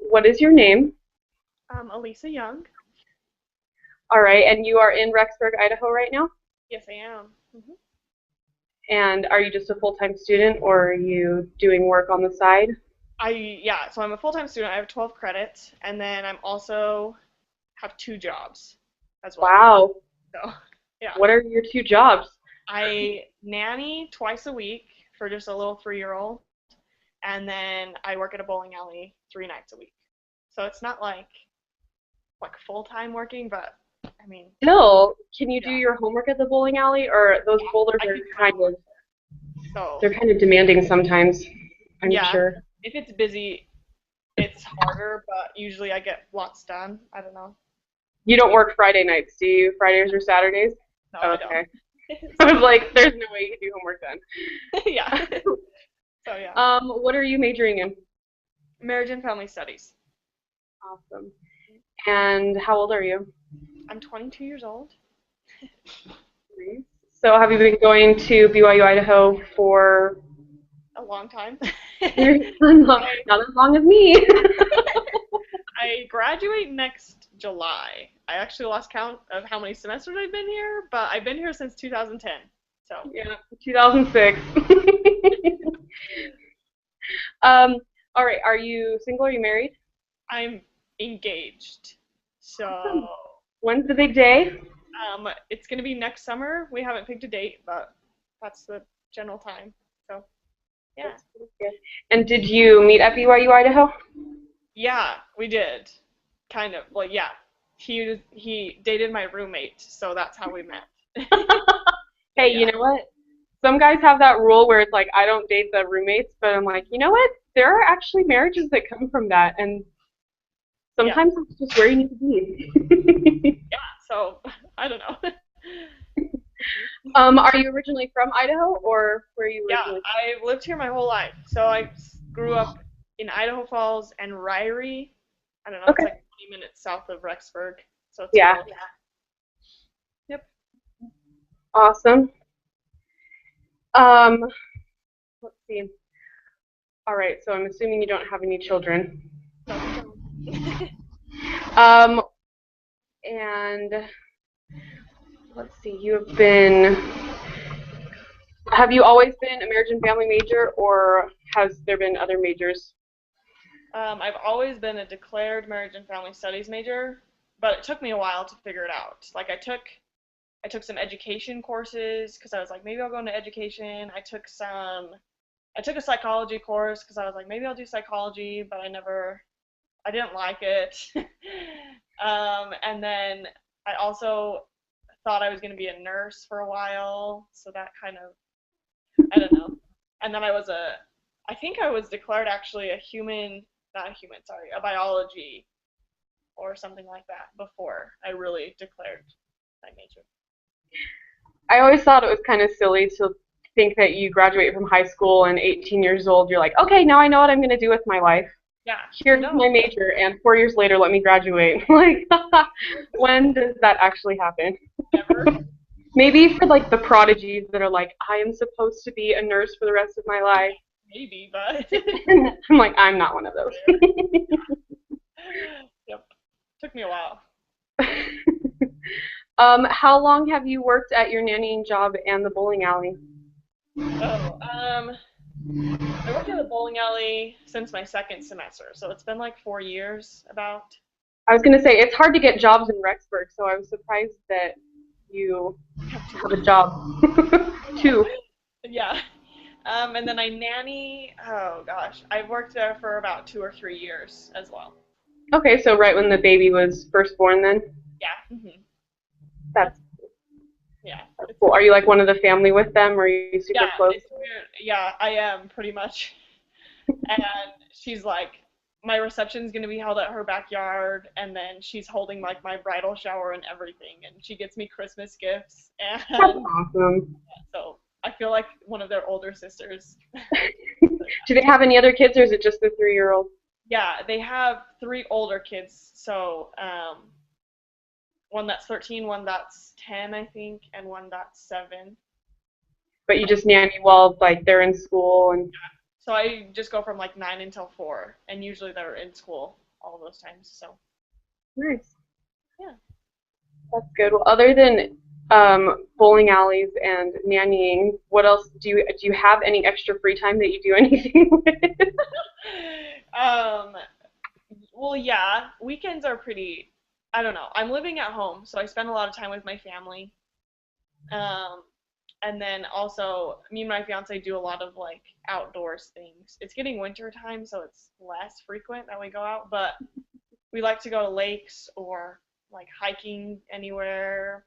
what is your name? Elisa Young. All right, and you are in Rexburg, Idaho right now? Yes, I am. And are you just a full-time student or are you doing work on the side? Yeah, so I'm a full-time student. I have 12 credits, and then I'm also have two jobs as well. Wow. So, yeah. What are your two jobs? I nanny twice a week for just a little 3-year-old, and then I work at a bowling alley 3 nights a week. So it's not like full-time working, but I mean, Still, can you do yeah, your homework at the bowling alley or those boulders I are can do my kind homework. of So, they're kind of demanding sometimes, I'm yeah, sure. if it's busy, it's harder, but usually I get lots done. I don't know. You don't work Friday nights, do you? Fridays or Saturdays? No, I don't. Okay. I was like, there's no way you can do homework Yeah. then. So yeah, What are you majoring in? marriage and family studies. Awesome. And how old are you? I'm 22 years old. Nice. So have you been going to BYU Idaho for A long time. not I as long as me? I graduate next July. I actually lost count of how many semesters I've been here, but I've been here since 2010. So Yeah, 2006. All right. Are you single? Are you married? I'm engaged. So Awesome. When's the big day? it's gonna be next summer. We haven't picked a date, but that's the general time. So yeah. That's pretty good. And did you meet at BYU Idaho? Yeah, we did. Kind of. Well, yeah. He dated my roommate, so that's how we met. So Hey, you yeah. know what? Some guys have that rule where it's like, I don't date the roommates, but I'm like, you know what? There are actually marriages that come from that, and Yeah. sometimes it's just where you need to be. Yeah. So I don't know. Are you originally from Idaho, or where are you Yeah, originally I've lived here my whole life. So I grew up in Idaho Falls and Ryrie. I don't know, from? it's Okay. like 20 minutes south of Rexburg. So it's Yeah. real. Yep. Awesome. Um, let's see. All right, so I'm assuming you don't have any children. Nope, don't. Um, and let's see, have you always been a marriage and family major, or has there been other majors? I've always been a declared marriage and family studies major, but it took me a while to figure it out. Like I took some education courses because I was like maybe I'll go into education. I took a psychology course because I was like maybe I'll do psychology, but I didn't like it. And then I also thought I was going to be a nurse for a while, so that kind of, I don't know. And then I think I was declared actually not a human, sorry, a biology or something like that before I really declared my major. I always thought it was kind of silly to think that you graduate from high school and 18 years old, you're like, okay, now I know what I'm going to do with my life. Yeah, Here's no, my major, and 4 years later, let me graduate. Like, when does that actually happen? never. Maybe for like the prodigies that are like, I am supposed to be a nurse for the rest of my life. Maybe, but I'm like, I'm not one of those. there. Yep. Took me a while. How long have you worked at your nannying job and the bowling alley? Oh, I worked at a bowling alley since my second semester, so it's been like 4 years about. I was gonna say it's hard to get jobs in Rexburg, so I was surprised that you Have to. have a job too. Yeah. And then I nanny. Oh gosh, I've worked there for about 2 or 3 years as well. Okay, so right when the baby was first born, then Yeah. Yep. that's, Yeah. that's It's cool. Are you like one of the family with them? Or are you super yeah. close? It's weird. Yeah, I am pretty much. And she's like, my reception's gonna be held at her backyard, and then she's holding like my bridal shower and everything, and she gets me Christmas gifts, That's and awesome. so I feel like one of their older sisters. Do they have any other kids, or is it just the 3-year-old? Yeah, they have three older kids, so one that's 13, one that's 10, I think, and one that's 7. But you just nanny while like they're in school and So I just go from like 9 until 4, and usually they're in school. all those times. So Nice. yeah. That's good. Well, other than bowling alleys and nannying, what else do you have any extra free time that you do anything with? um, well, yeah, weekends are pretty. I don't know. I'm living at home, so I spend a lot of time with my family. Um, and then also, me and my fiance do a lot of like outdoors things. It's getting winter time, so it's less frequent that we go out, but we like to go to lakes or like hiking anywhere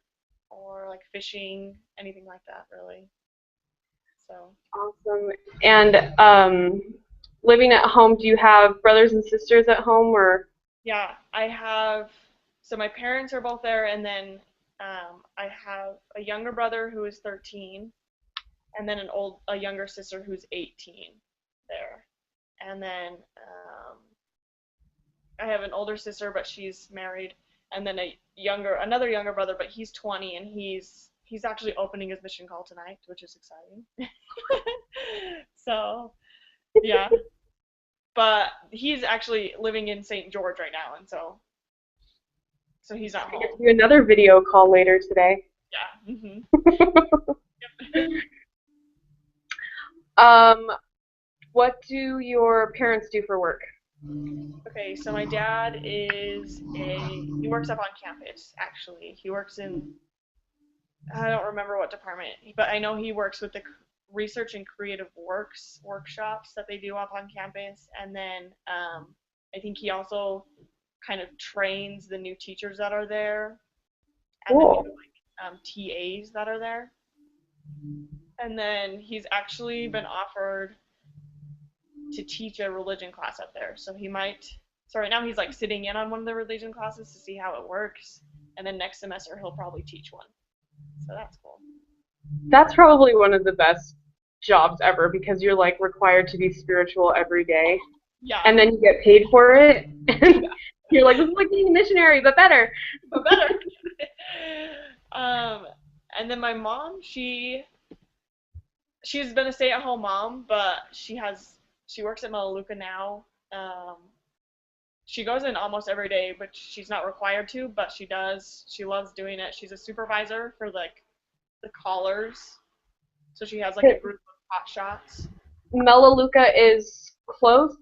or like fishing, anything like that, really. So, Awesome. And living at home, do you have brothers and sisters at home or? yeah, I have. So my parents are both there, and then I have a younger brother who is 13, and then a younger sister who's 18 there, and then I have an older sister, but she's married, and then another younger brother, but he's 20, and he's actually opening his mission call tonight, which is exciting. So yeah, but he's actually living in St. George right now, and so he's at I get to home. do another video call later today. Yeah. Um, what do your parents do for work? Okay, so my dad he works up on campus actually. He works in I don't remember what department, but I know he works with the research and creative works workshops that they do up on campus, and then I think he also kind of trains the new teachers that are there, and the new Cool. TAs that are there. And then he's actually been offered to teach a religion class up there. So he might. So right now he's like sitting in on one of the religion classes to see how it works, and then next semester he'll probably teach one. So that's cool. That's probably one of the best jobs ever because you're like required to be spiritual every day, Yeah, and then you get paid for it. And yeah, you're like, this is like being a missionary, but better. but better. um, and then my mom, she's been a stay-at-home mom, but she works at Melaleuca now. Um, she goes in almost every day, but she's not required to, but she does. She loves doing it. She's a supervisor for like the callers, so she has like a group of hot shots. Melaleuca is closed.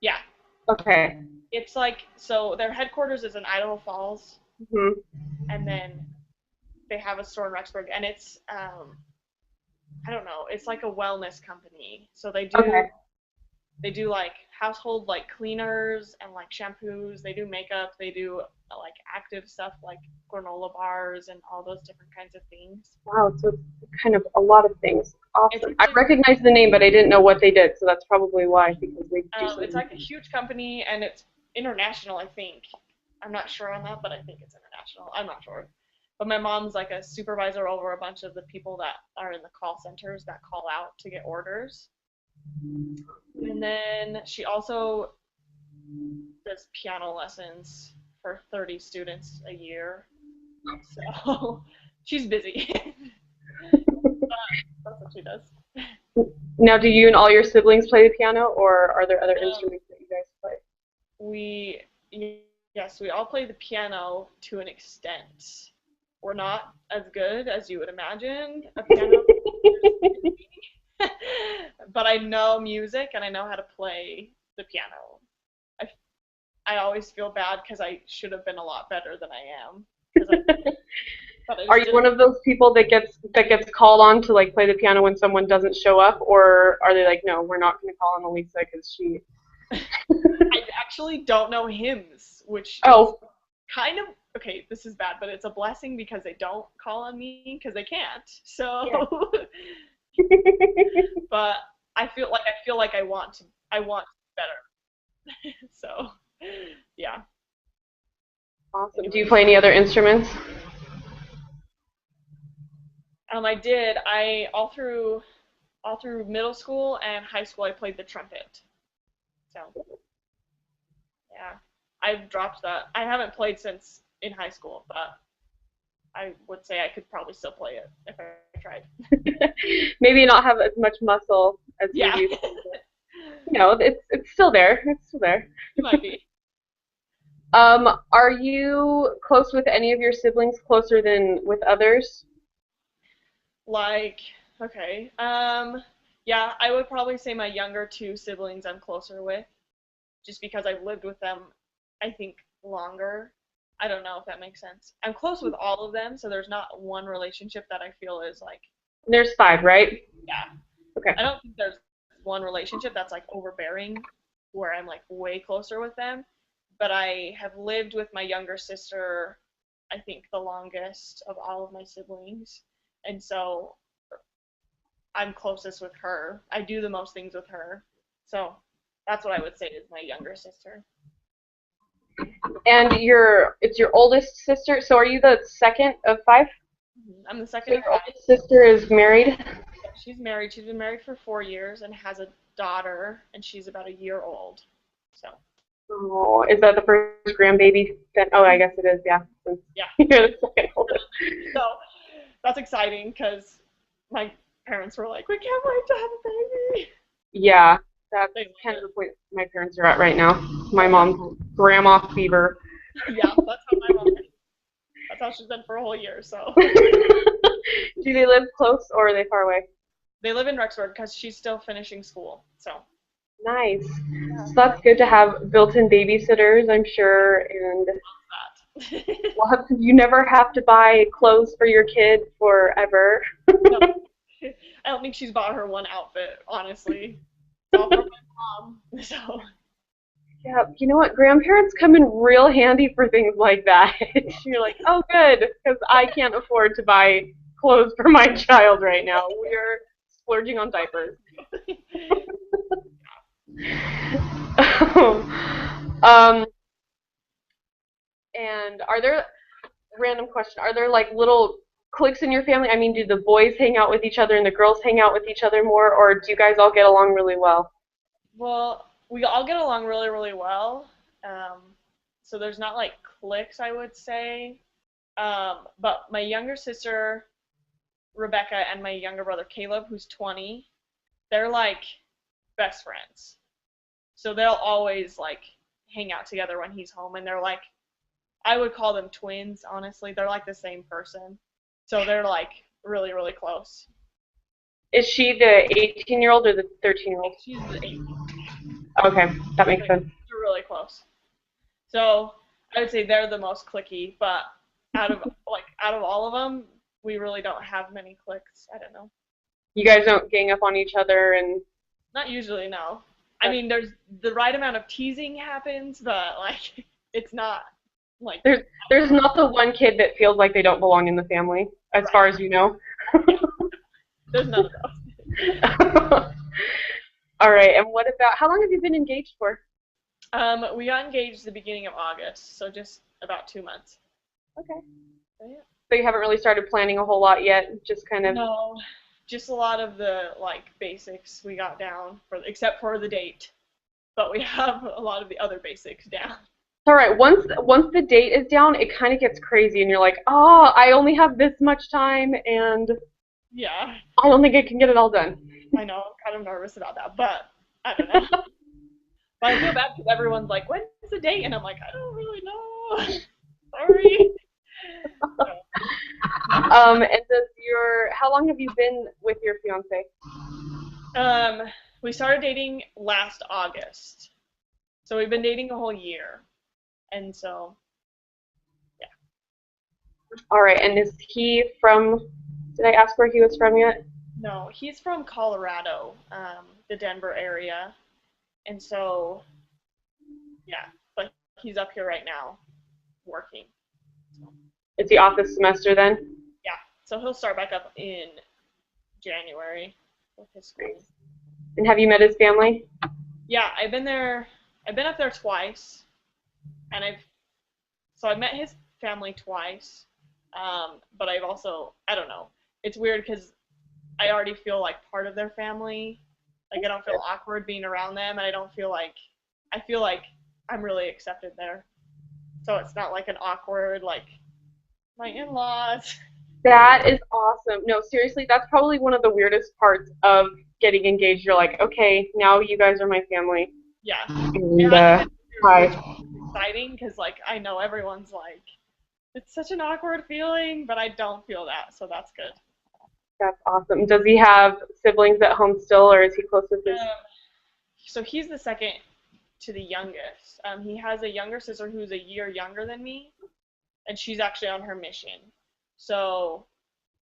Yeah, Okay. it's like so their headquarters is in Idaho Falls, Hmm. and then they have a store in Rexburg, and it's I don't know, it's like a wellness company. So Okay. they do like household like cleaners and like shampoos. They do makeup. They do like active stuff like granola bars and all those different kinds of things. Wow. So it's kind of a lot of things. It's Awesome. I really recognize the name, but I didn't know what they did, so that's probably why because they do it's something. like a huge company and it's international. I think I'm not sure on that, but I think it's international. I'm not sure. But my mom's like a supervisor over a bunch of the people that are in the call centers that call out to get orders. And then she also does piano lessons for 30 students a year. So she's busy. That's what she does. Now, do you and all your siblings play the piano, or are there other Um, instruments that you guys play? we, yes, we all play the piano to an extent. We're not as good as you would imagine a piano but I know music and I know how to play the piano. I, I always feel bad because I should have been a lot better than I am. But I Are just you one didn't. of those people that gets called on to like play the piano when someone doesn't show up, or are they like, no, we're not going to call on Elisa because she? I actually don't know hymns, which is Oh. kind of okay. This is bad, but it's a blessing because they don't call on me because they can't. So, Yeah. but I feel like I want better. So, yeah. Awesome. Do you Anyways, play any other instruments? I did. I all through middle school and high school I played the trumpet. So yeah, I've dropped that. I haven't played since in high school, but I would say I could probably still play it if I tried. Maybe not have as much muscle as you Yeah. used to. No, it's still there. It's still there. You might be. Are you close with any of your siblings closer than with others? Like, okay. Yeah, I would probably say my younger two siblings I'm closer with, just because I've lived with them, I think, longer. I don't know if that makes sense. I'm close with all of them, so there's not one relationship that I feel is like, There's five, right? yeah. Okay. I don't think there's one relationship that's like overbearing where I'm like way closer with them. But I have lived with my younger sister, I think, the longest of all of my siblings. And so I'm closest with her. I do the most things with her. So that's what I would say is my younger sister. And it's your oldest sister. So are you the second of five? I'm the So second of your five. oldest sister is married? She's married. She's been married for 4 years and has a daughter, and she's about a year old. So, Oh, is that the first grandbaby? Oh, I guess it is, yeah. Since yeah. you're the second oldest. So that's exciting because my parents were like, we can't wait to have a baby. Yeah, that's They kind love of the point my parents are at right now. My it. Yeah. mom's grandma fever. Yeah, that's how my mom is. That's how she's been for a whole year. So Do they live close or are they far away? they live in Rexburg because she's still finishing school. So Nice. yeah, So that's good to have built-in babysitters, I'm sure, and that. you never have to buy clothes for your kid forever. No, I don't think she's bought her one outfit, honestly. It's all from my mom. So Yeah, you know what? Grandparents come in real handy for things like that. You're like, oh, good, because I can't afford to buy clothes for my child right now. We're splurging on diapers. um, and are there random question? Are there like little cliques in your family? I mean, do the boys hang out with each other and the girls hang out with each other more, or do you guys all get along really well? well, we all get along really, really well. Um, so there's not like cliques, I would say. But my younger sister Rebecca and my younger brother Caleb, who's 20, they're like best friends. So they'll always like hang out together when he's home, and they're like, I would call them twins. Honestly, they're like the same person. So they're like really, really close. Is she the 18-year-old or the 13-year-old? She's the 18. Okay, that So makes sense. they're really close. So I would say they're the most clicky, but out of all of them, we really don't have many clicks. I don't know. You guys don't gang up on each other and Not usually, no. I mean, there's the right amount of teasing happens, but like it's not like there's not the one kid that feels like they don't belong in the family, as right. far as you know. Yeah, there's none of those. All right, and what about how long have you been engaged for? We got engaged the beginning of August, so just about 2 months. Okay. So, yeah. So you haven't really started planning a whole lot yet, just kind of. No, just a lot of the like basics we got down for, except for the date, but we have a lot of the other basics down. All right, once the date is down, it kind of gets crazy, and you're like, oh, I only have this much time, and Yeah, I don't think I can get it all done. I know. I'm kind of nervous about that, but I don't know. But I feel bad because everyone's like, "When's the date?" And I'm like, "I don't really know." Sorry. And how long have you been with your fiance? Um, we started dating last August, so we've been dating a whole year, and so yeah. All right, and is he from? Did I ask where he was from yet? No, he's from Colorado, the Denver area, and so yeah, but he's up here right now working. So, Is he off this semester then? yeah, so he'll start back up in January with his school. And have you met his family? Yeah, I've been there. I've been up there twice, and I've met his family twice. But I've also, I don't know. It's weird because I already feel like part of their family. Like I don't feel awkward being around them, and I feel like I'm really accepted there. So it's not like an awkward like my in-laws. That is awesome. No, seriously, that's probably one of the weirdest parts of getting engaged. You're like, okay, now you guys are my family. Yeah. It And hasn't been weird, which hi. is exciting because like I know everyone's like it's such an awkward feeling, but I don't feel that, so that's good. That's awesome. Does he have siblings at home still, or is he close with his? Um, so he's the second to the youngest. He has a younger sister who's a year younger than me, and she's actually on her mission. So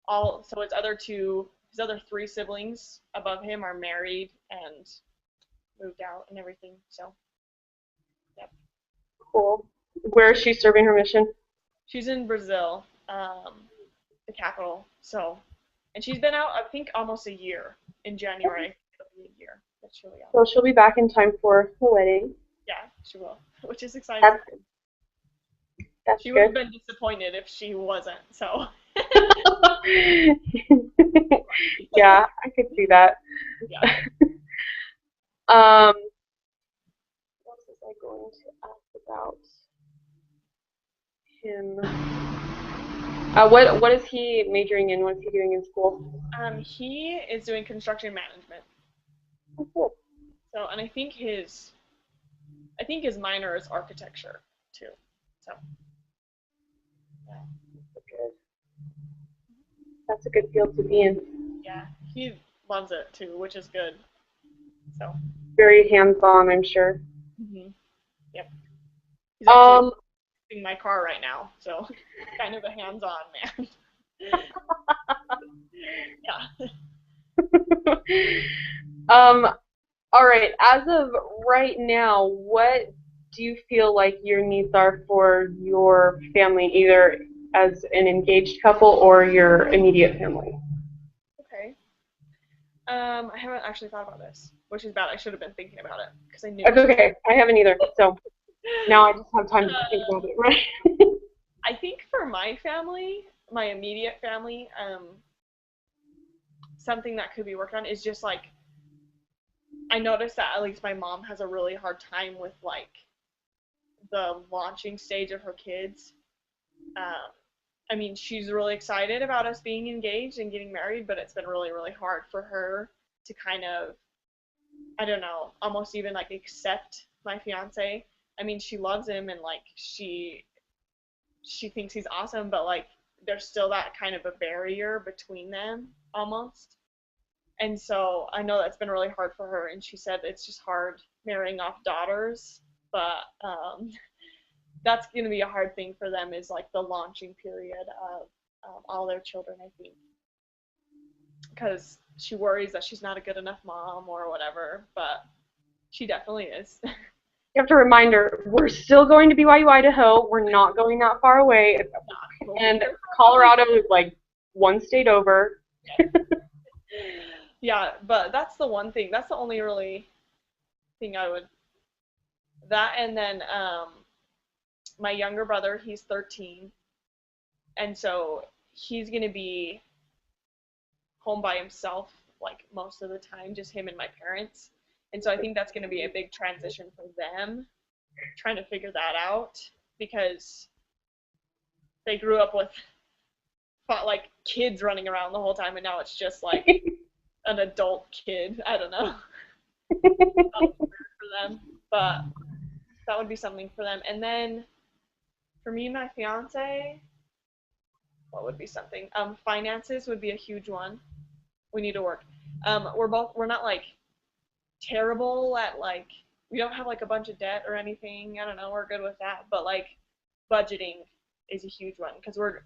so his other three siblings above him are married and moved out and everything. So yep. Cool. Where is she serving her mission? She's in Brazil, the capital. So, and she's been out, I think, almost a year. In January, it'll be a year that she'll be out. So she'll be back in time for the wedding. Yeah, she will, which is exciting. That's that's She would have good. been disappointed if she wasn't. So, Yeah, I could see that. yeah. What was I going to ask about him? What is he majoring in? What's he doing in school? He is doing construction management. Oh, cool. So, and I think his minor is architecture too. So, yeah, That's good. That's a good field to be in. yeah, he loves it too, which is good. So, Very hands-on, I'm sure. yep. He's actually Um, fixing my car right now, so kind of a hands-on man. Yeah. um, all right. As of right now, what do you feel like your needs are for your family, either as an engaged couple or your immediate family? Okay. I haven't actually thought about this, which is bad. I should have been thinking about it because I knew. That's okay. I haven't either. So now I just have time to think Uh, about it, right? I think for my family, my immediate family, something that could be worked on is just like I noticed that at least my mom has a really hard time with like the launching stage of her kids. Um, I mean, she's really excited about us being engaged and getting married, but it's been really, really hard for her to kind of, I don't know, almost even like accept my fiance. I mean, she loves him and like she thinks he's awesome, but like there's still that kind of a barrier between them almost. And so I know that's been really hard for her, and she said it's just hard marrying off daughters, but that's going to be a hard thing for them is like the launching period of all their children, I think, because she worries that she's not a good enough mom or whatever, but she definitely is. You have to remind her we're still going to BYU, Idaho. We're not going that far away. We'll be And here for a couple Colorado is like one state over. years. Yeah, but that's the one thing. That's the only really thing I would. That and then my younger brother, he's 13, and so he's gonna be home by himself like most of the time, just him and my parents. And so I think that's gonna be a big transition for them, trying to figure that out because they grew up with like kids running around the whole time, and now it's just like an adult kid. I don't know. That was weird for them, but that would be something for them. And then for me and my fiance, what would be something? Finances would be a huge one. We need to work. We're not like terrible at like we don't have like a bunch of debt or anything. I don't know. We're good with that, but like budgeting is a huge one because we're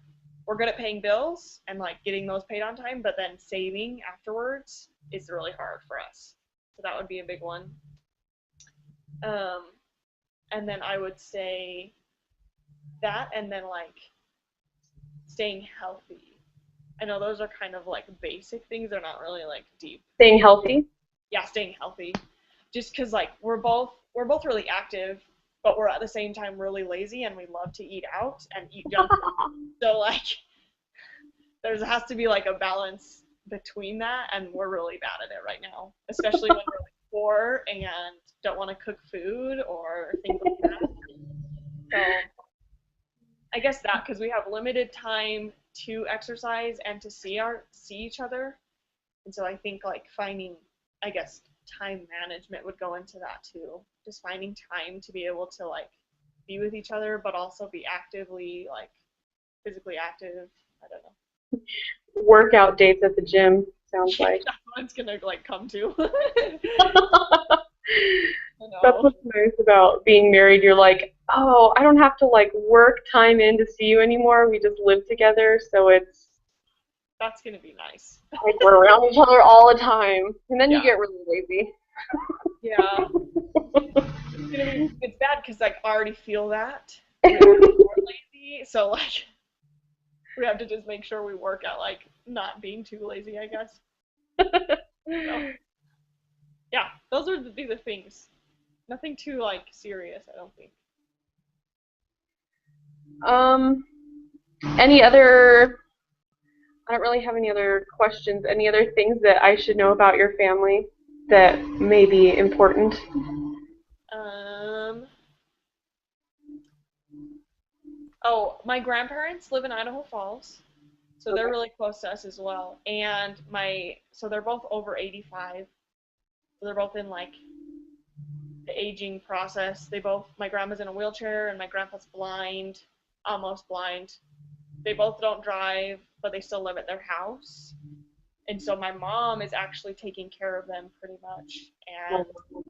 good at paying bills and like getting those paid on time, but then saving afterwards is really hard for us. So that would be a big one. Um, and then I would say that, and then like staying healthy. I know those are kind of like basic things. They're not really like deep. Staying healthy. Yeah, staying healthy. Just because like we're both really active, but we're at the same time really lazy, and we love to eat out and eat junk food. So like there has to be like a balance between that, and we're really bad at it right now, especially when we're like poor and don't want to cook food or things like that. So I guess that because we have limited time to exercise and to see each other. And so I think like finding, I guess, time management would go into that too. Just finding time to be able to like be with each other, but also be actively like physically active. I don't know. Workout dates at the gym, sounds Yeah, like. that's what it's gonna like come to. I That's know. what's nice about being married. You're like, oh, I don't have to like work time in to see you anymore. We just live together, so it's That's gonna be nice. like we're around each other all the time. And then you Yeah. get really lazy. Yeah. It's bad because like I already feel that. We already are lazy, so like we have to just make sure we work at like not being too lazy, I guess. So yeah, those are the things. Nothing too like serious, I don't think. Um, any other, I don't really have any other questions. Any other things that I should know about your family that may be important? Um. Oh, my grandparents live in Idaho Falls, so they're Okay. really close to us as well. And so they're both over 85. So they're both in like the aging process. My grandma's in a wheelchair and my grandpa's blind, almost blind. They both don't drive, but they still live at their house. And so my mom is actually taking care of them pretty much. And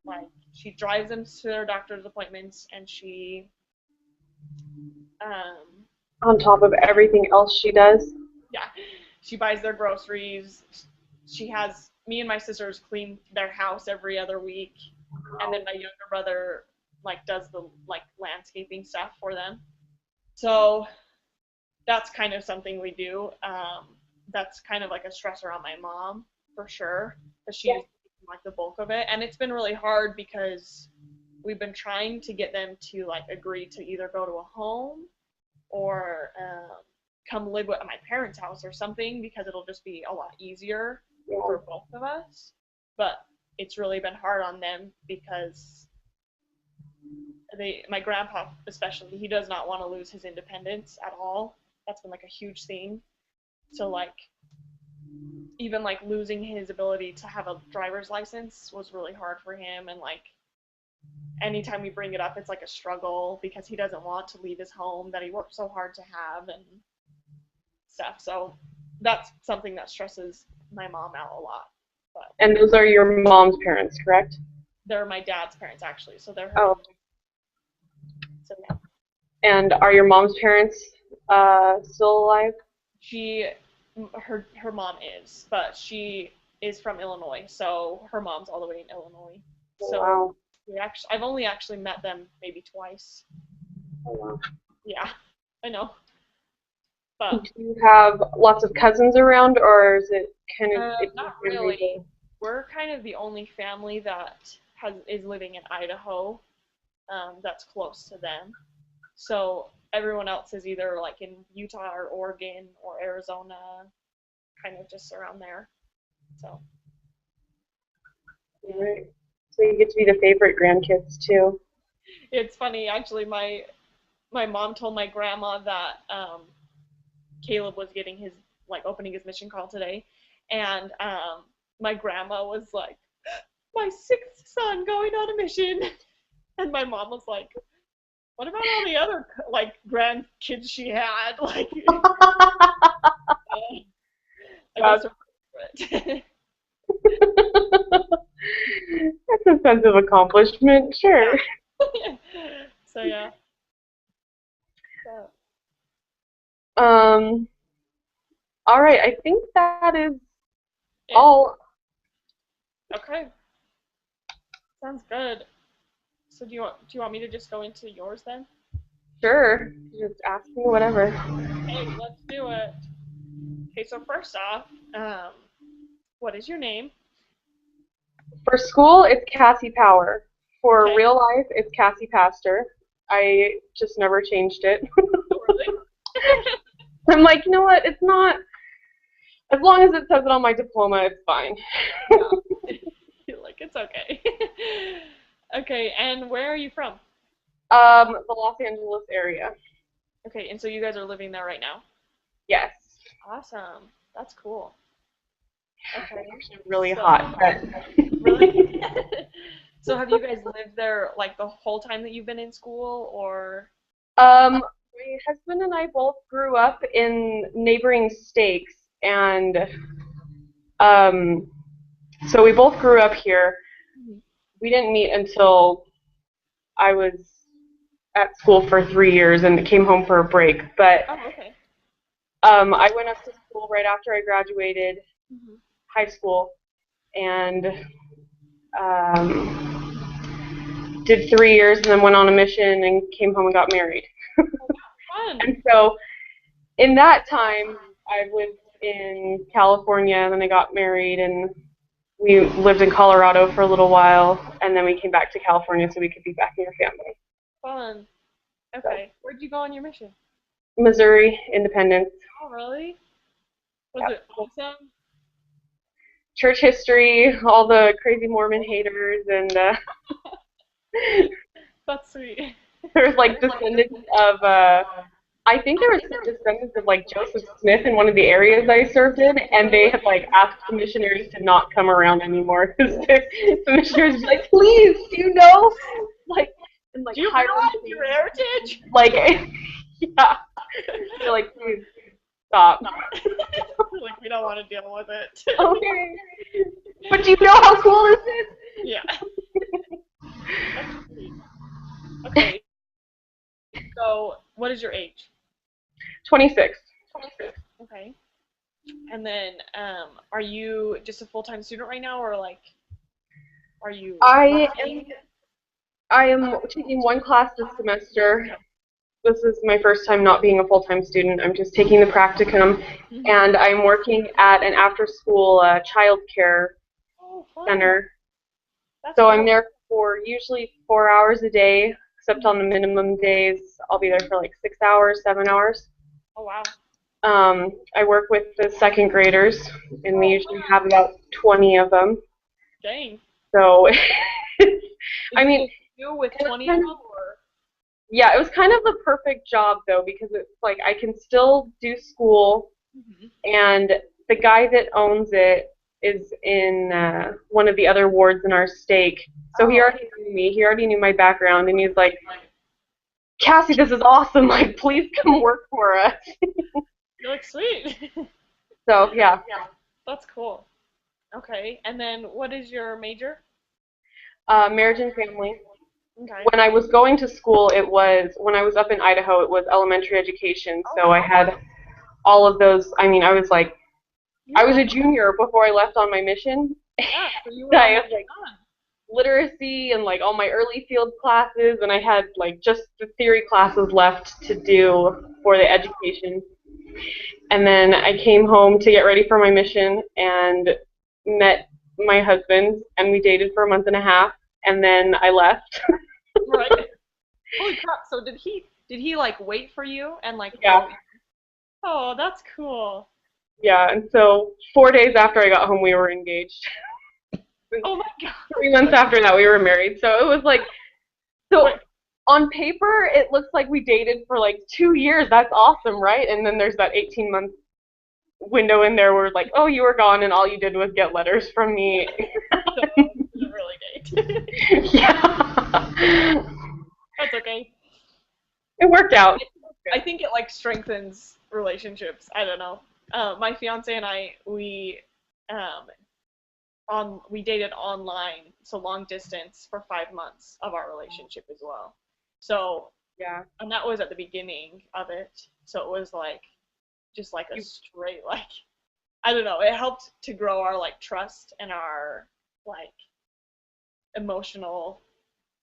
like she drives them to their doctor's appointments and um On top of everything else she does. yeah, she buys their groceries. She has me and my sisters clean their house every other week, and then my younger brother like does the like landscaping stuff for them. So that's kind of something we do. That's kind of like a stressor on my mom for sure, because Yeah. she's like the bulk of it, and it's been really hard because we've been trying to get them to like agree to either go to a home or come live at my parents' house or something because it'll just be a lot easier Yeah. for both of us. But it's really been hard on them because my grandpa especially, he does not want to lose his independence at all. That's been like a huge thing. So like even like losing his ability to have a driver's license was really hard for him, and like anytime we bring it up it's like a struggle because he doesn't want to leave his home that he worked so hard to have and stuff. So that's something that stresses my mom out a lot. But And those are your mom's parents, correct? they're my dad's parents actually, so they're her. Oh. So yeah, And are your mom's parents still alive? she her mom is, but she is from Illinois, so her mom's all the way in Illinois. So Wow. I've only actually met them maybe twice. Oh, wow. Yeah, I know. Do But you have lots of cousins around, or is it kind of it's not your family? really. We're kind of the only family that is living in Idaho, that's close to them. So everyone else is either like in Utah or Oregon or Arizona, kind of just around there. So yeah. Right. So you get to be the favorite grandkids too. It's funny actually. My mom told my grandma that Caleb was getting his like opening his mission call today, and my grandma was like, "My sixth son going on a mission," and my mom was like, "What about all the other like grandkids she had?" Like, I guess That's, her favorite. that's a sense of accomplishment, sure. Yeah. So yeah. So, Um, all right, I think that is yeah. all. Okay. Sounds good. So do you want me to just go into yours then? Sure, just ask me whatever. Hey, let's do it. Okay, so first off, what is your name? For school, it's Cassie Power. For Okay. real life, it's Cassie Pastor. I just never changed it. Oh, really? I'm like, you know what? It's not. As long as it says it on my diploma, it's fine. Yeah. Like it's okay. Okay, and where are you from? The Los Angeles area. Okay, and so you guys are living there right now. Yes. Awesome. That's cool. It's Okay. actually really So, hot, but really? So have you guys lived there like the whole time that you've been in school or? my husband and I both grew up in neighboring states, and um, so we both grew up here. Mhm. We didn't meet until I was at school for 3 years and came home for a break. But Oh, okay. I went up to school right after I graduated Hmm. high school and did 3 years and then went on a mission and came home and got married. Fun. And so in that time, I lived in California, and then I got married, and we lived in Colorado for a little while, and then we came back to California so we could be back near family. Fun. So Okay. Where'd you go on your mission? Missouri Independence. Oh, really? Was Yep. it awesome? Church history, all the crazy Mormon haters, and That's sweet. there's like descendants of I think there was some descendants of like Joseph Smith in one of the areas I served in, and they had like asked the missionaries to not come around anymore because the missionaries would be like, please, do you know, like, and like Do you Hiram, realize your heritage? like, yeah, they're like, please stop. Like we don't want to deal with it. Okay, but do you know how cool this is? Yeah. That's sweet. Okay. So, what is your age? 26. Okay. And then, are you just a full-time student right now, or like, are you I am working? I am taking one class this semester. This is my first time not being a full-time student. I'm just taking the practicum, Hmm. and I'm working at an after-school child care Oh, fun. center. That's So I'm cool. there for usually 4 hours a day, except on the minimum days, I'll be there for like 6 hours, 7 hours. Oh, wow. I work with the second graders, and we Oh, usually have about 20 of them. dang. So, Is I it mean, just you with it was 20 of kind them, of, or? yeah, it was kind of the perfect job though, because it's like I can still do school, Hmm. and the guy that owns it is in one of the other wards in our stake. So he Oh, already knew me. He already knew my background, and he's like, Cassie, this is awesome. Like, please come work for us. you're like, sweet. So yeah, That's cool. Okay. And then, what is your major? marriage and family. Okay. When I was going to school, it was when I was up in Idaho. It was elementary education. Oh, So I had all of those. I mean, I was yeah. a junior before I left on my mission. Yeah. So you were I almost had like done. literacy and like all my early field classes, and I had like just the theory classes left to do for the education. And then I came home to get ready for my mission and met my husband, and we dated for a month and a half, and then I left. Right. Holy crap. So did he like wait for you and like Yeah, wrote you? Oh, that's cool. yeah. And so 4 days after I got home, we were engaged. Oh my god. 3 months after that, we were married. So it was like, so Wait. on paper, it looks like we dated for like 2 years. That's awesome, right? And then there's that 18-month window in there where like, oh, you were gone and all you did was get letters from me. So you didn't really date. Yeah. That's okay. It worked out. I think it like strengthens relationships. I don't know. My fiance and I, um, we dated online, so long distance for 5 months of our relationship as well. So, Yeah. and that was at the beginning of it. So it was like just like a You, straight like I don't know. It helped to grow our like trust and our like emotional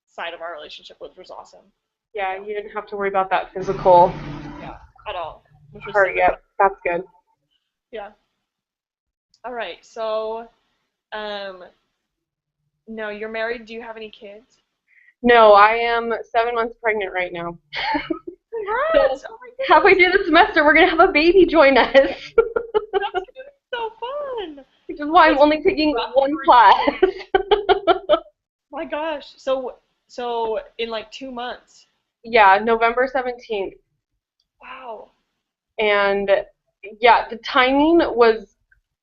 side of our relationship, which was awesome. yeah, you didn't have to worry about that physical Yeah, at all, which was part super. yet. That's good. Yeah. All right. So, um, no, you're married. Do you have any kids? No, I am 7 months pregnant right now. So Congrats! Oh my halfway goodness, through the semester, we're gonna have a baby join us, that's gonna be so fun. which is why I'm What's only taking roughly one were you? class. My gosh. So in like 2 months. Yeah, November 17th, Wow. and Yeah, the timing was,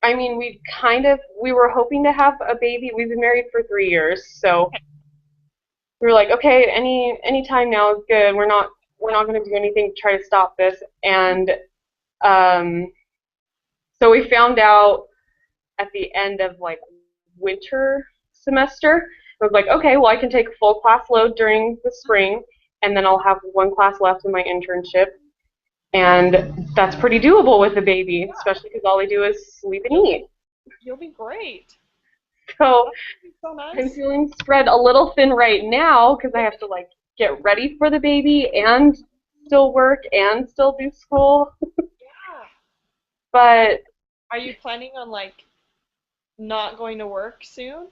I mean, we were hoping to have a baby. We've been married for 3 years, so we were like, okay, any time now is good. We're not going to do anything to try to stop this. And um, so we found out at the end of like winter semester. I was like, okay, well, I can take full class load during the spring, and then I'll have one class left in my internship. And that's pretty doable with a baby, especially because all I do is sleep and eat. You'll be great. So That's so I'm nice. feeling spread a little thin right now because I have to like get ready for the baby and still work and still do school. Yeah. Are But are you planning on like not going to work soon?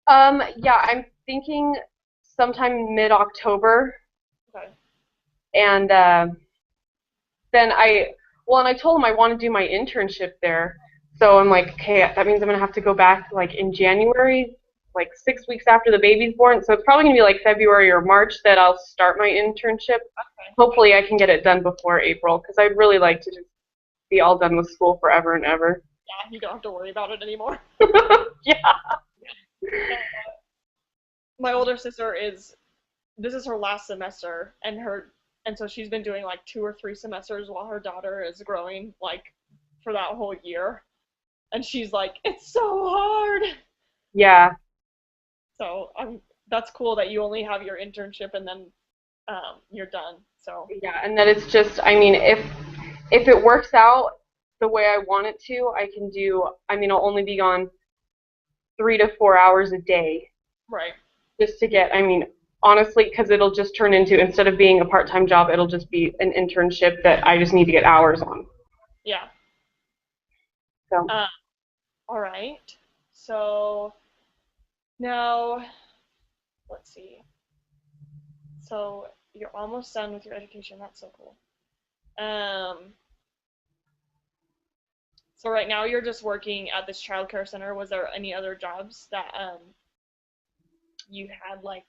yeah, I'm thinking sometime mid-October, Okay. and then and I told him I want to do my internship there. So I'm like, okay, that means I'm gonna have to go back like in January, like 6 weeks after the baby's born. So it's probably gonna be like February or March that I'll start my internship. Okay. Hopefully I can get it done before April because I'd really like to just be all done with school forever and ever. Yeah, you don't have to worry about it anymore. Yeah. My older sister is this is her last semester and so she's been doing like 2 or 3 semesters while her daughter is growing like for that whole year. And she's like, it's so hard. Yeah. So that's cool that you only have your internship and then you're done. So Yeah, and that it's just, I mean, if it works out the way I want it to, I can do, I mean, I'll only be gone 3 to 4 hours a day right. just to get, I mean, honestly, because it'll just turn into, instead of being a part-time job, it'll just be an internship that I just need to get hours on. Yeah. So, Uh, all right. So now let's see. So you're almost done with your education. That's so cool. Um, so right now you're just working at this childcare center. Was there any other jobs that you had like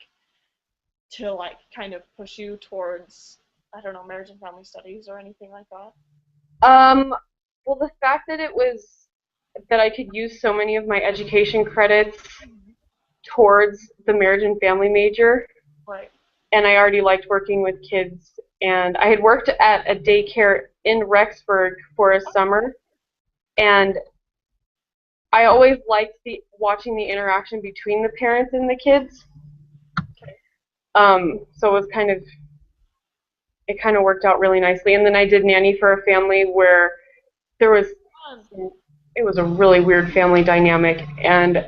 to like kind of push you towards, I don't know, marriage and family studies or anything like that? um, well, the fact that it was, that I could use so many of my education credits towards the marriage and family major, Right. and I already liked working with kids, and I had worked at a daycare in Rexburg for a summer, and I always liked the watching the interaction between the parents and the kids. Okay. So it kind of worked out really nicely. And then I did nanny for a family where there was Fun. it was a really weird family dynamic, and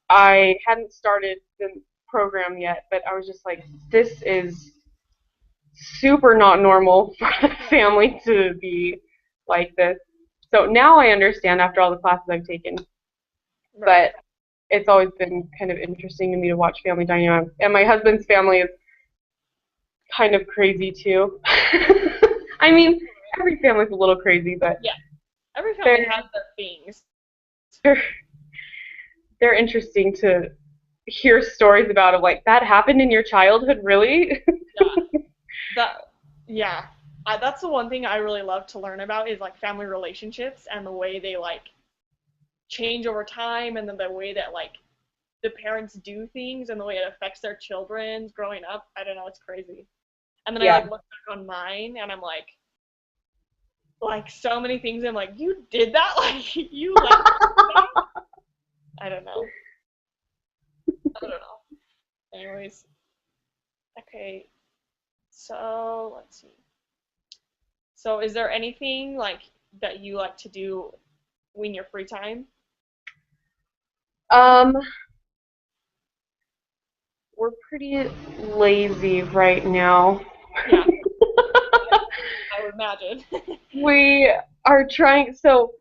I hadn't started the program yet, but I was just like, this is super not normal for the family to be like this. So now I understand after all the classes I've taken, Right. but it's always been kind of interesting to me to watch family dynamics. And my husband's family is kind of crazy too. I mean, every family's a little crazy, but Yeah. Every family they're has their things. they're they're interesting to hear stories about of like that happened in your childhood, really? Yeah. That. Yeah. That's the one thing I really love to learn about is like family relationships and the way they like change over time and then the way that like the parents do things and the way it affects their children's growing up. I don't know, it's crazy. And then I Yeah. like look back on mine and I'm like so many things I'm like, you did that? Like you let me do that? I don't know. I don't know. Anyways, okay. So let's see. So is there anything like that you like to do when you're free time? Um, we're pretty lazy right now. Yeah, I would imagine. We are trying, so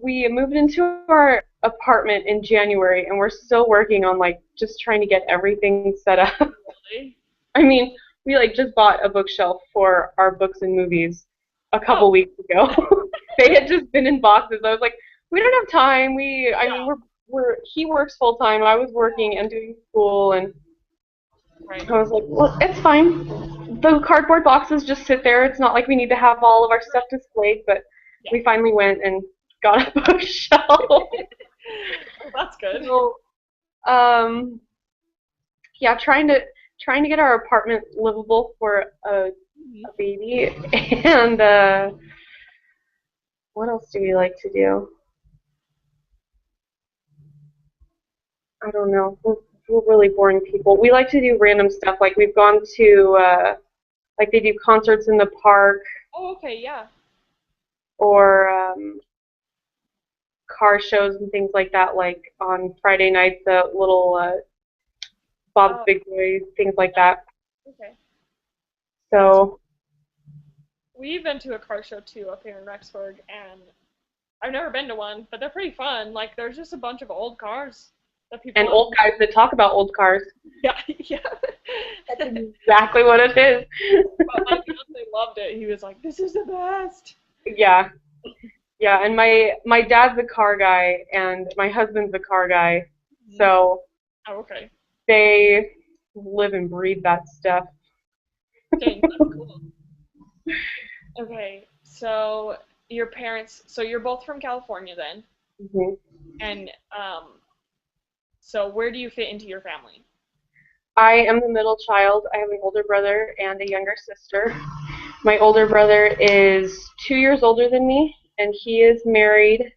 we moved into our apartment in January and we're still working on like just trying to get everything set up. Really? I mean, we like just bought a bookshelf for our books and movies a Oh, couple weeks ago. They had just been in boxes. I was like, we don't have time. I yeah, mean, he works full time. I was working and doing school, and right. I was like, well, it's fine. the cardboard boxes just sit there. It's not like we need to have all of our stuff displayed, but Yeah. we finally went and got a bookshelf. Oh, that's good. So, yeah, trying to get our apartment livable for a baby, and what else do we like to do? I don't know. We're really boring people. We like to do random stuff. Like we've gone to like they do concerts in the park Oh, okay, yeah. or car shows and things like that. Like on Friday nights, the little Bob's Oh, Big Boy, things like that. okay. So We've been to a car show too up here in Rexburg, and I've never been to one, but they're pretty fun. Like, there's just a bunch of old cars that and people. old guys that talk about old cars. Yeah, yeah. That's exactly what it is. But my fiance loved it. He was like, "This is the best." Yeah. Yeah, and my dad's a car guy and my husband's a car guy. So Oh, okay. they live and breathe that stuff. Dang, that's cool. Okay, so your parents, so you're both from California then, hmm and so where do you fit into your family? I am the middle child. I have an older brother and a younger sister. My older brother is 2 years older than me, and he is married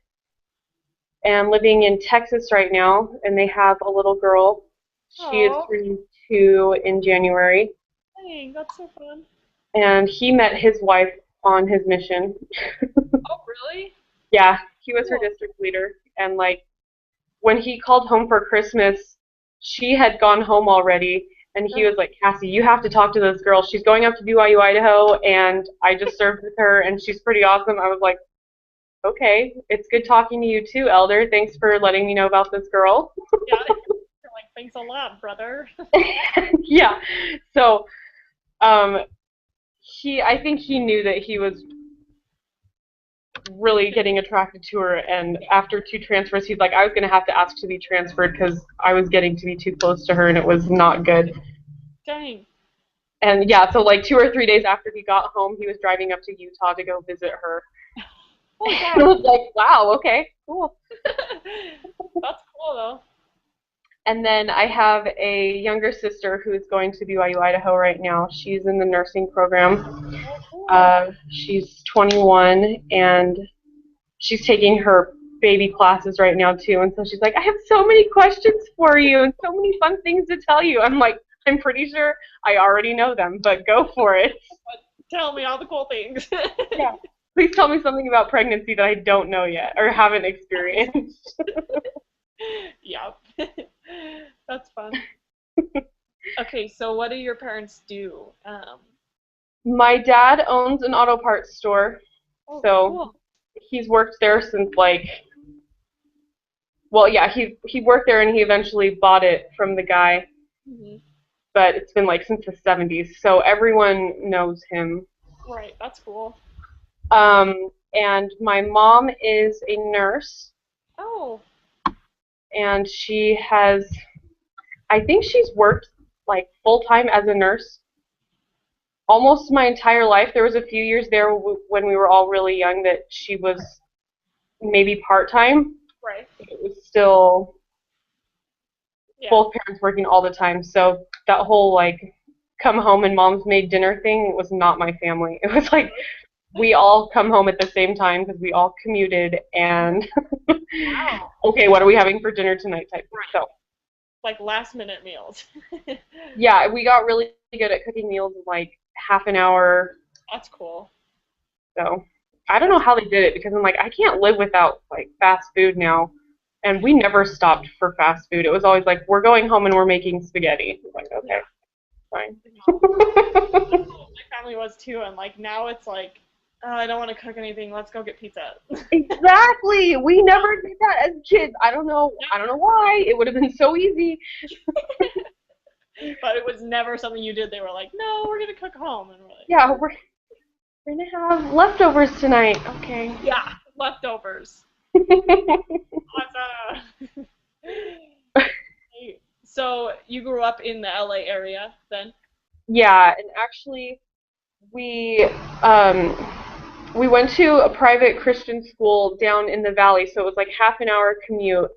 and living in Texas right now, and they have a little girl. She is Oh, turning 2 in January, dang, that's so fun. and he met his wife on his mission. Oh, really? Yeah, he was her Cool. district leader, and like when he called home for Christmas, she had gone home already, and he was like, Cassie, you have to talk to this girl. She's going up to BYU, Idaho, and I just served with her, and she's pretty awesome. I was like, okay, it's good talking to you too, Elder. Thanks for letting me know about this girl. Yeah, you're like, thanks a lot, brother. Yeah, so um, I think he knew that he was really getting attracted to her, and after 2 transfers he's like, I was going to have to ask to be transferred because I was getting to be too close to her and it was not good. Dang. And yeah, so like 2 or 3 days after he got home he was driving up to Utah to go visit her. Oh, And I was like, wow, okay, cool. that's cool though. And then I have a younger sister who's going to BYU Idaho right now. She's in the nursing program. Oh, cool. She's 21 and she's taking her baby classes right now too, and so she's like, I have so many questions for you and so many fun things to tell you. I'm like, I'm pretty sure I already know them, but go for it. Tell me all the cool things. Yeah. Please tell me something about pregnancy that I don't know yet or haven't experienced. Yep. That's fun. Okay, so what do your parents do? My dad owns an auto parts store, Oh, so cool. he's worked there since like, well, yeah, he worked there and he eventually bought it from the guy, Hmm. but it's been like since the 70s, so everyone knows him. Right, that's cool. And my mom is a nurse, Oh, and I think she's worked like full time as a nurse almost my entire life. There was a few years there when we were all really young that she was maybe part time. right. It was still Yeah. both parents working all the time. So that whole like come home and mom's made dinner thing was not my family. It was like we all come home at the same time because we all commuted and Wow. okay, what are we having for dinner tonight type. So Like last minute meals. yeah, we got really good at cooking meals in like half an hour. That's cool. So I don't know how they did it because I'm like, I can't live without like fast food now. And we never stopped for fast food. It was always like, we're going home and we're making spaghetti. I'm like, okay, fine. That's what my family was too, and like now it's like, oh, I don't want to cook anything. Let's go get pizza. Exactly. We never did that as kids. I don't know. I don't know why. It would have been so easy. But it was never something you did. They were like, no, we're gonna cook home, and we're like, Yeah, we're gonna have leftovers tonight. Okay. yeah, leftovers. Awesome. So you grew up in the LA area then? Yeah, and actually, we um, we went to a private Christian school down in the valley, so it was like half an hour commute,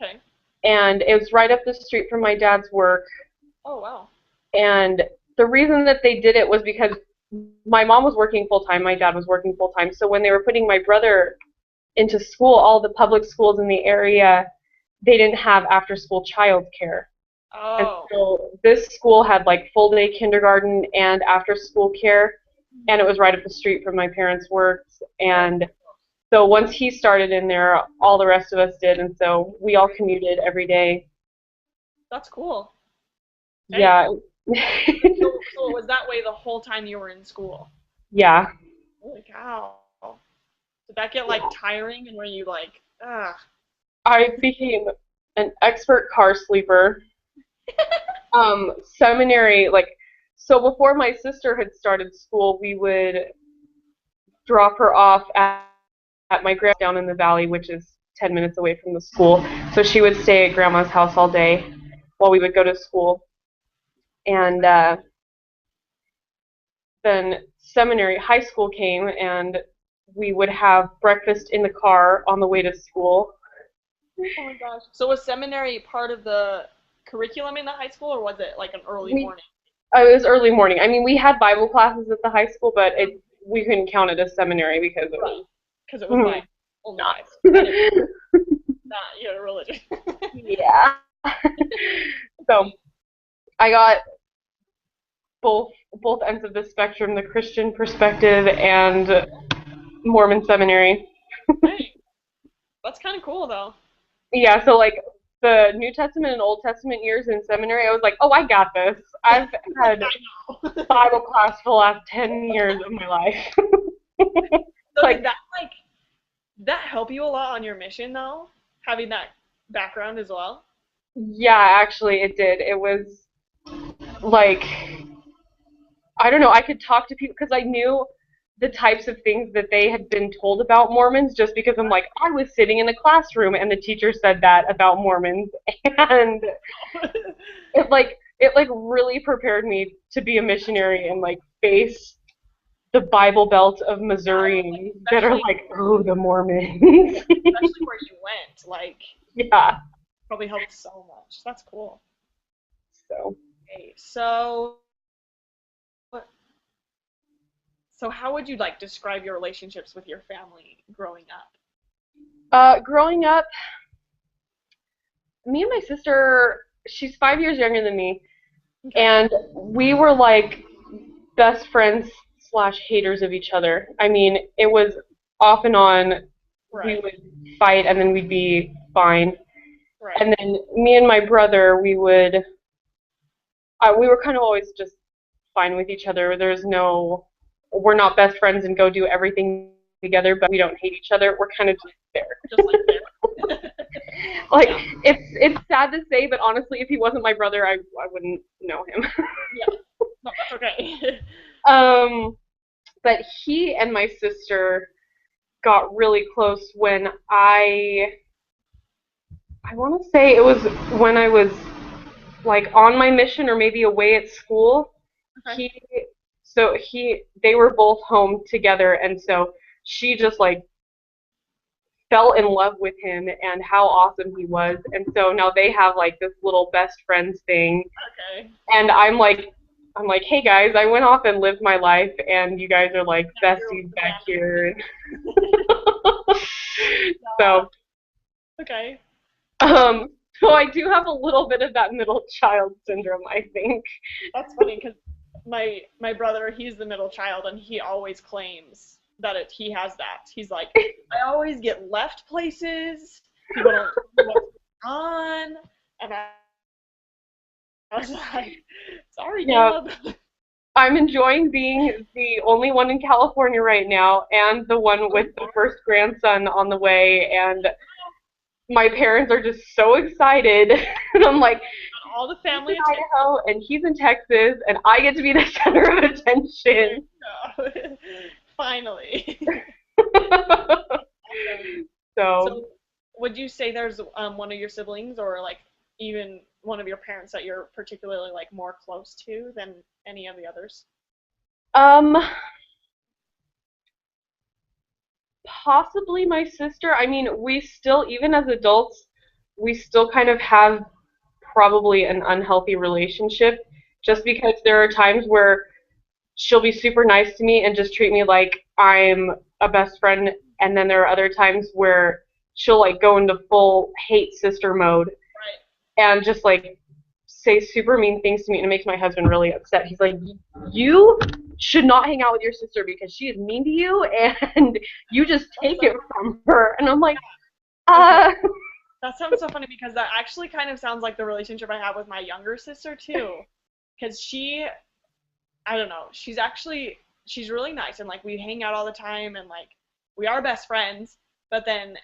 Okay. and it was right up the street from my dad's work. Oh wow. And the reason that they did it was because my mom was working full time, my dad was working full time. So when they were putting my brother into school, all the public schools in the area, they didn't have after school childcare. And Oh. so this school had like full day kindergarten and after school care, and it was right up the street from my parents' work. Oh, And so once he started in there, all the rest of us did, and so we all commuted every day. that's cool. Dang. Yeah. So it was that way the whole time you were in school. Yeah. Holy cow. Did that get like tiring and were you like, ah? I became an expert car sleeper. Seminary, like, so before my sister had started school, we would drop her off at my grandma's down in the valley, which is 10 minutes away from the school. So she would stay at grandma's house all day while we would go to school. And then seminary, high school came, and we would have breakfast in the car on the way to school. Oh my gosh. So was seminary part of the curriculum in the high school or was it like an early We morning? It was early morning. I mean, we had Bible classes at the high school, but we couldn't count it as seminary because it Right. was Because it was like only not. Bible. Not your religion. Yeah. So I got both ends of the spectrum, the Christian perspective and Mormon seminary. Hey, that's kind of cool though. Yeah, so like the New Testament and Old Testament years in seminary, I was like, oh, I got this. I've had I know. Bible class for the last 10 years of my life. So Like, did that help you a lot on your mission though? Having that background as well? yeah, actually, it did. It was like, I don't know, I could talk to people because I knew the types of things that they had been told about Mormons just because I'm like, I was sitting in the classroom and the teacher said that about Mormons. And it like really prepared me to be a missionary and like face the Bible Belt of Missouri that are especially like, oh, the Mormons. especially where you went, like Yeah. probably helped so much. That's cool. So, Okay, so how would you like describe your relationships with your family growing up? growing up, me and my sister, she's 5 years younger than me, Okay. and we were like best friends slash haters of each other. I mean, it was off and on. We Right. would fight and then we'd be fine. Right. And then me and my brother, we were kind of always just fine with each other. We're not best friends and go do everything together, but we don't hate each other. We're kind of just there. Just like there. Like Yeah. it's sad to say, but honestly, if he wasn't my brother, I wouldn't know him. Yeah. No, that's okay. um, but he and my sister got really close when I want to say it was when I was like on my mission or maybe away at school. Okay. They were both home together, and so she just like fell in love with him and how awesome he was, and so now they have like this little best friends thing, Okay. and I'm like, hey guys, I went off and lived my life, and you guys are like Now you're besties the back family. here. So, Okay. um, so I do have a little bit of that middle child syndrome, I think. That's funny because my brother, he's the middle child, and he always claims that he has that. He's like, I always get left places. People don't know what's going on, and I was like, sorry, Yeah, Caleb. I'm enjoying being the only one in California right now and the one with the first grandson on the way, and my parents are just so excited. And I'm like, All the he's family in attention. Idaho and he's in Texas, and I get to be the center of attention. Finally. So, So, would you say there's one of your siblings, or like even one of your parents that you're particularly like more close to than any of the others? Um, Possibly my sister. I mean, we still, even as adults, we still kind of have probably an unhealthy relationship just because there are times where she'll be super nice to me and just treat me like I'm a best friend, and then there are other times where she'll like go into full hate sister mode Right. and just like say super mean things to me, and it makes my husband really upset. He's like, "You should not hang out with your sister because she is mean to you, and you just That's take so it from her." And I'm like, okay. uh, That sounds so funny because that actually kind of sounds like the relationship I have with my younger sister too. Because I don't know, she's really nice and like we hang out all the time and like we are best friends. But then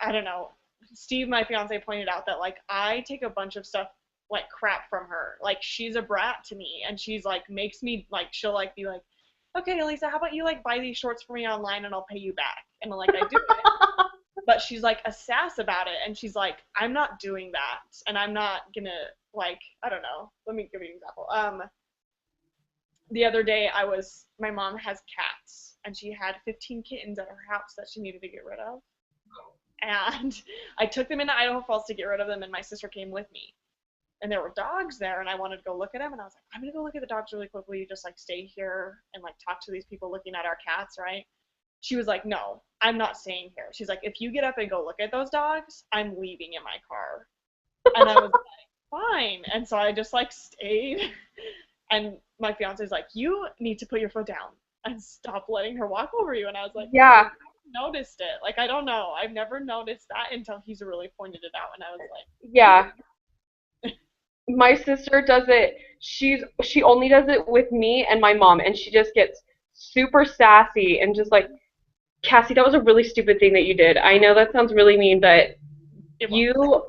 I don't know, Steve, my fiance, pointed out that like I take a bunch of stuff like crap from her. Like she's a brat to me and she's like makes me like she'll like be like, okay, Elisa, how about you like buy these shorts for me online and I'll pay you back. And like I do it. But she's like a sass about it and she's like, I'm not doing that and I'm not gonna like I don't know. Let me give you an example. The other day my mom has cats and she had 15 kittens at her house that she needed to get rid of. And I took them into Idaho Falls to get rid of them and my sister came with me. And there were dogs there and I wanted to go look at them and I was like, I'm gonna go look at the dogs really quickly. You just like stay here and like talk to these people looking at our cats, right? She was like, no, I'm not staying here. She's like, if you get up and go look at those dogs, I'm leaving in my car. And I was like, fine. And so I just like stayed. And my fiance's like, you need to put your foot down and stop letting her walk over you. And I was like, yeah, noticed it. Like, I don't know. I've never noticed that until he's really pointed it out. And I was yeah. My sister does it. She only does it with me and my mom, and she just gets super sassy and just like, Cassie, that was a really stupid thing that you did. I know that sounds really mean, but it was. you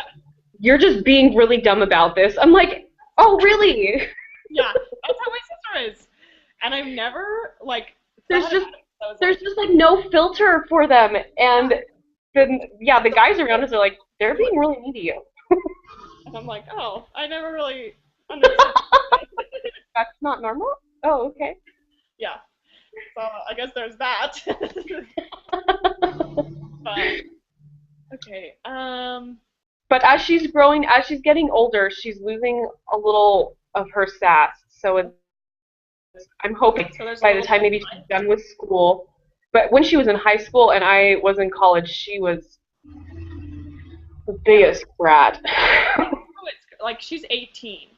you're just being really dumb about this. I'm like, oh really? Yeah, that's how my sister is. And I've never, like, There's thought just about it. I was there's like, just like no filter for them, yeah, and then yeah, the so guys around us are like, they're do it. being really mean to you. And I'm like, oh, I never really understood. That's not normal. Oh, okay. Yeah, so I guess there's that. But, okay, But as she's getting older, she's losing a little of her sass. So I'm hoping so there's a by the little time bit. maybe she's done with school. But when she was in high school and I was in college, she was the Yeah. biggest brat. Oh, it's like she's 18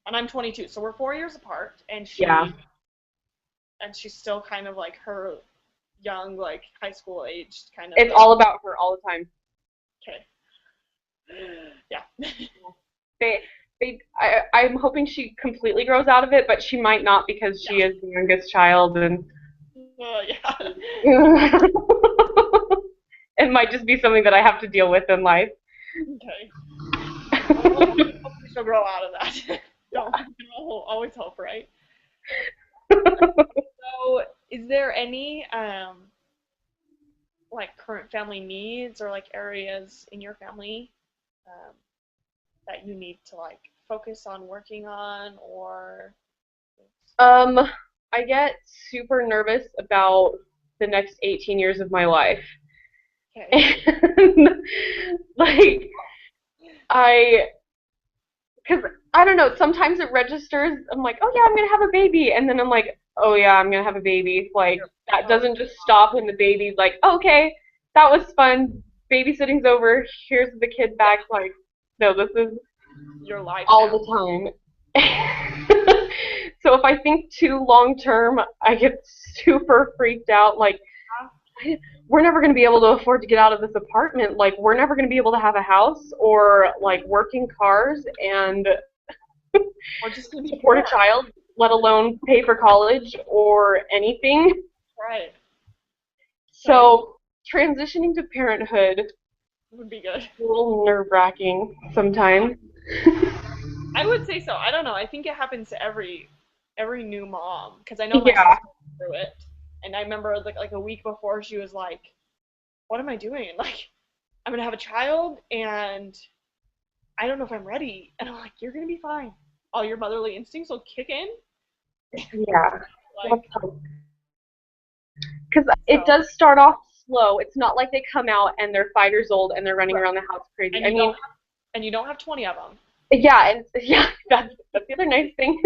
and I'm 22, so we're 4 years apart, and Yeah. she's still kind of like her young, like high school age kind of It's thing. all about her all the time. Okay. Yeah. They, I'm hoping she completely grows out of it, but she might not because she Yeah. is the youngest child, and Yeah. it might just be something that I have to deal with in life. Okay. Well, hopefully she'll grow out of that. Don't we'll always hope, right? So, is there any like current family needs or like areas in your family um, that you need to like focus on working on or Um, I get super nervous about the next 18 years of my life. okay. And like I because I don't know, sometimes it registers. I'm like, oh yeah, I'm gonna have a baby, and then I'm like, oh yeah, I'm gonna have a baby. Like that Oh, doesn't just stop when the baby's like, okay, that was fun. Babysitting's over. Here's the kid back. Like, no, this is your life all now. the time. So if I think too long term, I get super freaked out. Like, we're never going to be able to afford to get out of this apartment. Like, we're never going to be able to have a house or like working cars and We're just gonna be support a poor. child, let alone pay for college or anything. Right. Right. So transitioning to parenthood is Would be good. a little nerve wracking sometimes. I would say so. I don't know. I think it happens to every new mom because I know my sister Yeah. went through it, and I remember like a week before she was like, "What am I doing? Like, I'm gonna have a child, and I don't know if I'm ready. And I'm like, you're going to be fine. All your motherly instincts will kick in. Yeah. Like, Because it so, does start off slow. It's not like they come out and they're 5 years old and they're running right. around the house crazy. And I you mean, don't have, and you don't have 20 of them. yeah, and yeah, that's the other nice thing.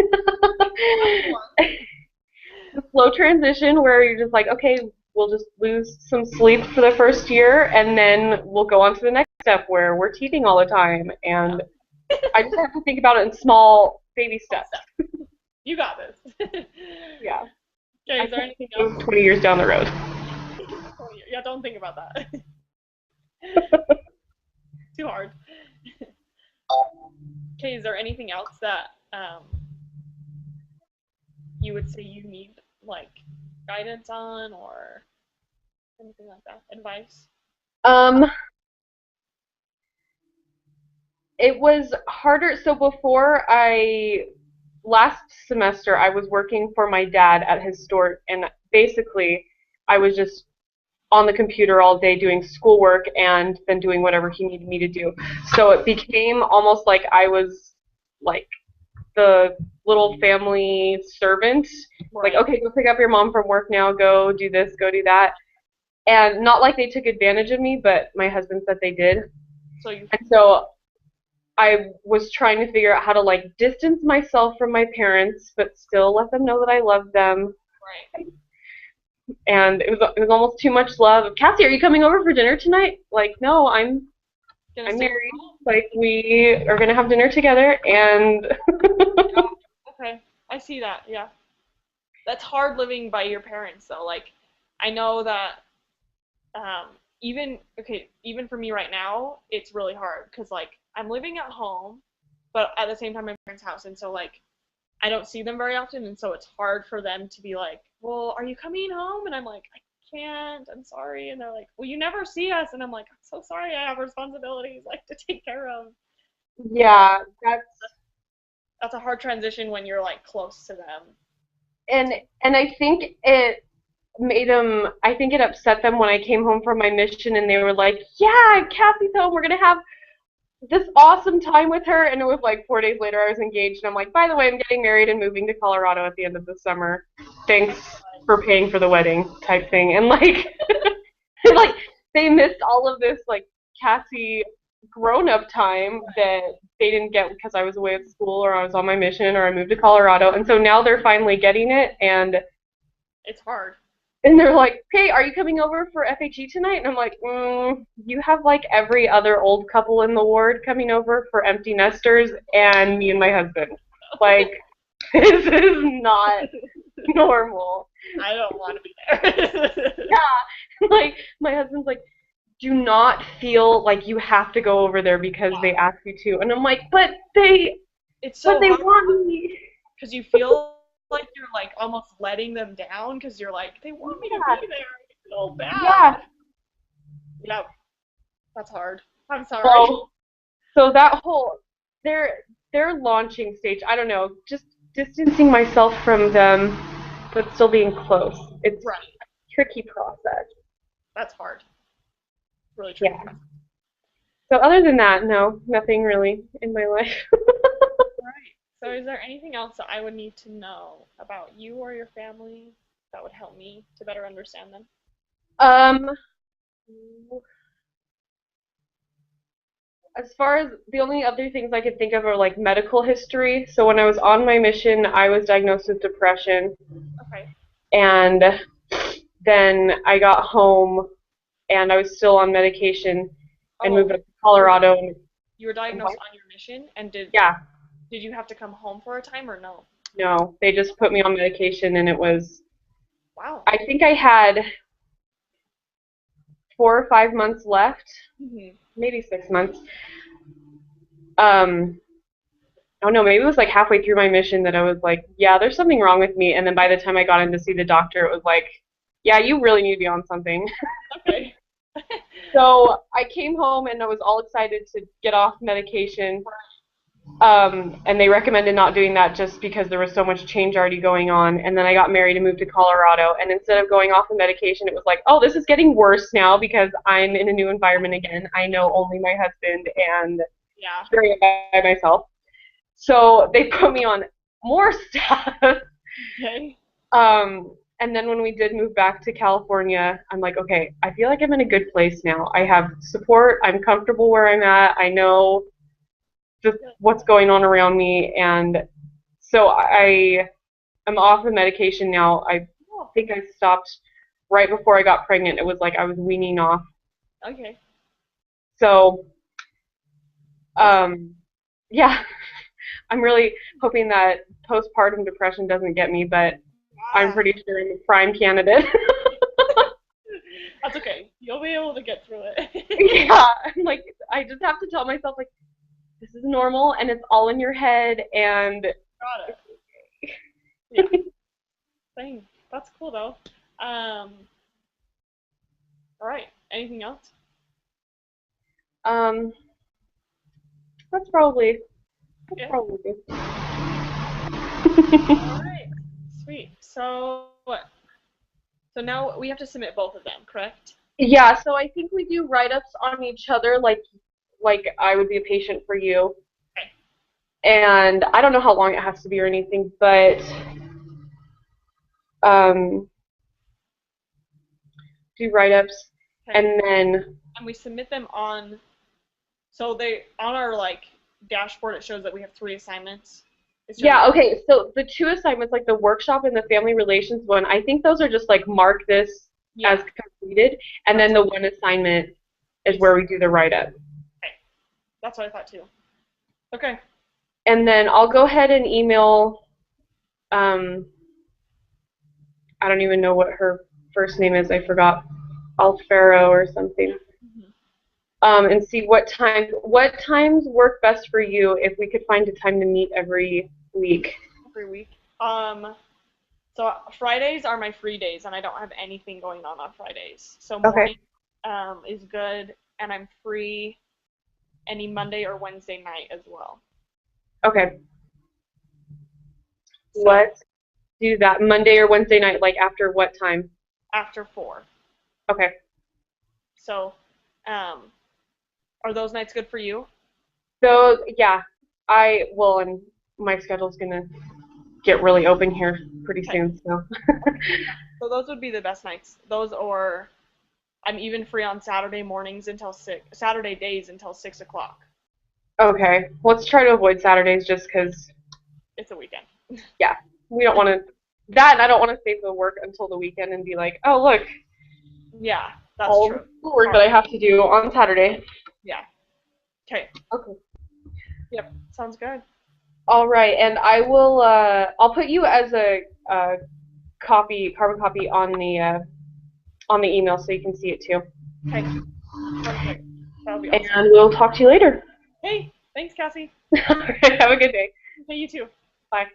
The slow transition where you're just like, okay, we'll just lose some sleep for the first year, and then we'll go on to the next step where we're teething all the time, and I just have to think about it in small baby steps. You got this. Yeah, Okay, I is there can't anything think else? of 20 years down the road. Yeah, don't think about that. Too hard. Okay, is there anything else that you would say you need like guidance on or anything like that? Advice? Um, it was harder. So last semester, I was working for my dad at his store, and basically, I was just on the computer all day doing schoolwork and then doing whatever he needed me to do. So it became almost like I was like the little family servant. Like, Right. okay, go pick up your mom from work now, go do this, go do that. And not like they took advantage of me, but my husband said they did. So you And so I was trying to figure out how to like distance myself from my parents, but still let them know that I love them. right. And it was almost too much love. Cassie, are you coming over for dinner tonight? Like, no, Gonna I'm stay married. home? Like, we are gonna have dinner together, and Yeah. Okay. I see that. Yeah. That's hard living by your parents though. Like I know that even for me right now, it's really hard because like I'm living at home, but at the same time, my parents' house, and so like I don't see them very often, and so it's hard for them to be like, "Well, are you coming home?" And I'm like, "I can't. I'm sorry." And they're like, "Well, you never see us," and I'm like, "I'm so sorry. I have responsibilities like to take care of." So yeah, that's a hard transition when you're like close to them. and and I think it made them. I think it upset them when I came home from my mission, and they were like, "Yeah, Cassie's home. We're gonna have this awesome time with her." And it was like 4 days later, I was engaged, and I'm like, "By the way, I'm getting married and moving to Colorado at the end of the summer. Thanks for paying for the wedding," type thing, and like. Like they missed all of this like Cassie grown up time that they didn't get because I was away at school or I was on my mission or I moved to Colorado, and so now they're finally getting it, It's hard. and they're like, "Hey, are you coming over for FHE tonight?" And I'm like, "You have like every other old couple in the ward coming over for empty nesters and me and my husband. Like this is not normal." I don't want to be there. Yeah, like my husband's like, "Do not feel like you have to go over there because Yeah. they ask you to." And I'm like, It's but so they hard want me. because you feel like you're like almost letting them down because you're like, they want me to Yeah, be there so yeah. bad. Yep, that's hard. I'm sorry. So, so that whole their launching stage, I don't know, just distancing myself from them, but still being close. It's Right, a tricky process. that's hard. Really tricky. Yeah. So other than that, no, nothing really in my life. Right. So is there anything else that I would need to know about you or your family that would help me to better understand them? Um, as far as the only other things I could think of are like medical history. So when I was on my mission, I was diagnosed with depression, Okay. and then I got home and I was still on medication and Oh, moved up to Colorado. you were And diagnosed what? on your mission, and Yeah, did you have to come home for a time or no? no, they just put me on medication, and it was. Wow. I think I had 4 or 5 months left, Hmm. maybe 6 months. Um, oh no, maybe it was like halfway through my mission that I was like, yeah, there's something wrong with me. And then by the time I got in to see the doctor, it was like, yeah, you really need to be on something. Okay. So I came home and I was all excited to get off medication. And they recommended not doing that just because there was so much change already going on. And then I got married and moved to Colorado. And instead of going off the medication, it was like, oh, this is getting worse now because I'm in a new environment again. I know only my husband, and Yeah. doing it by myself. So they put me on more stuff. Okay. And then when we did move back to California, I'm like, okay, I feel like I'm in a good place now. I have support. I'm comfortable where I'm at. I know just what's going on around me, and so I am off the medication now. I Oh, think I stopped right before I got pregnant. It was like I was weaning off. okay. So, That's yeah, I'm really hoping that postpartum depression doesn't get me, but I'm ah, pretty sure I'm a prime candidate. that's okay. You'll be able to get through it. Yeah, I'm like I just have to tell myself like this is normal and it's all in your head and Got it. Yeah. Dang. That's cool though. All right. Anything else? um that's probably Yeah. good. All right. Sweet. So what? So now we have to submit both of them, correct? Yeah, so I think we do write-ups on each other like I would be a patient for you. Okay. And I don't know how long it has to be or anything, but um do write-ups Okay. and then And we submit them on. So they on our like dashboard it shows that we have 3 assignments. It shows yeah, that. okay, so the two assignments, like the workshop and the family relations one, I think those are just like mark this as Yeah. completed, and then That's the one assignment is where we do the write-up. okay. That's what I thought too. Okay. And then I'll go ahead and email, um, I don't even know what her first name is, I forgot, Alfaro or something, Mhm. and see what times work best for you if we could find a time to meet every week. Every week. So Fridays are my free days, and I don't have anything going on Fridays. So Okay, morning is good, and I'm free any Monday or Wednesday night as well. okay, So let's do that Monday or Wednesday night, like after what time? after 4. Okay. So, are those nights good for you? So yeah, I will, and my schedule's gonna get really open here pretty Okay. soon. So So those would be the best nights. Those or I'm even free on Saturday mornings until 6. Saturday days until 6 o'clock. okay, let's try to avoid Saturdays just because It's a weekend. yeah, we don't want to that, and I don't want to save the work until the weekend and be like, oh look, Yeah, that's all true. the work that I have to do on Saturday. Yeah. Okay. Okay. Yep. Sounds good. All right, and I will. I'll put you as a carbon copy on the email so you can see it too. Okay. Perfect. That would be awesome. And we'll talk to you later. Hey, thanks, Cassie. All right, have a good day. Hey, you too. Bye.